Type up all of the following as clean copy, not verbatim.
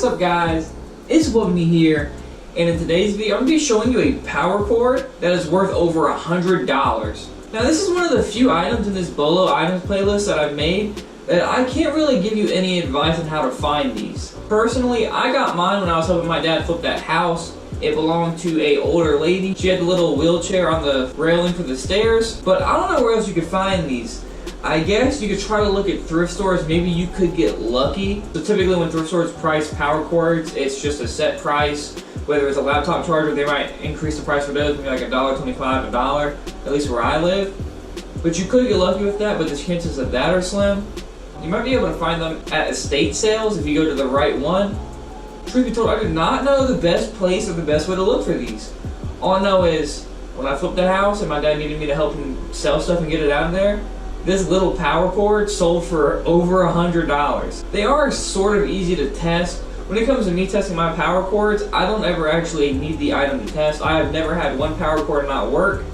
up guys, it's Wubny here, and in today's video I'm going to be showing you a power cord that is worth over $100. Now this is one of the few items in this BOLO items playlist that I've made that I can't really give you any advice on how to find these. Personally, I got mine when I was helping my dad flip that house. It belonged to an older lady. She had the little wheelchair on the railing for the stairs, but I don't know where else you could find these. I guess you could try to look at thrift stores. Maybe you could get lucky. So typically when thrift stores price power cords, it's just a set price. Whether it's a laptop charger, they might increase the price for those, maybe like $1.25, $1, at least where I live. But you could get lucky with that, but the chances of that are slim. You might be able to find them at estate sales if you go to the right one. Truth be told, I do not know the best place or the best way to look for these. All I know is when I flipped the house and my dad needed me to help him sell stuff and get it out of there, this little power cord sold for over $100. They are sort of easy to test. When it comes to me testing my power cords, I don't ever actually need the item to test. I have never had one power cord not work.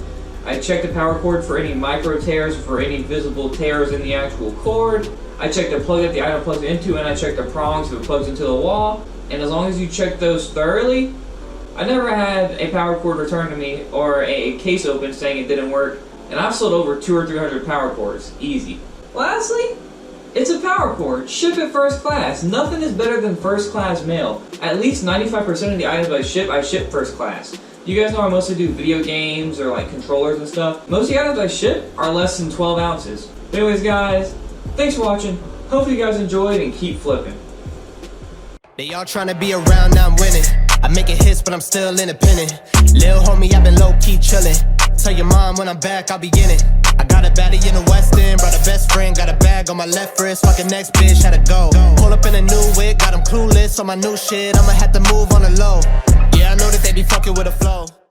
I check the power cord for any micro tears, for any visible tears in the actual cord. I check the plug that the item plugs into, and I check the prongs if it plugs into the wall. And as long as you check those thoroughly, I never had a power cord returned to me or a case open saying it didn't work. And I've sold over 200 or 300 power cords, easy. Lastly, it's a power cord. Ship it first class. Nothing is better than first class mail. At least 95% of the items I ship first class. You guys know I mostly do video games or like controllers and stuff. Most of the items I ship are less than 12 ounces. Anyways guys, thanks for watching. Hopefully you guys enjoyed and keep flipping. They all trying to be around, now I'm winning. I make it hits, but I'm still independent. Lil' homie, I've been low-key chillin'. Tell your mom when I'm back, I'll be in it. I got a baddie in the West End, brought a best friend, got a bag on my left wrist. Fucking next bitch, had to go. Pull up in a new wig, got him clueless on my new shit. I'ma have to move on the low.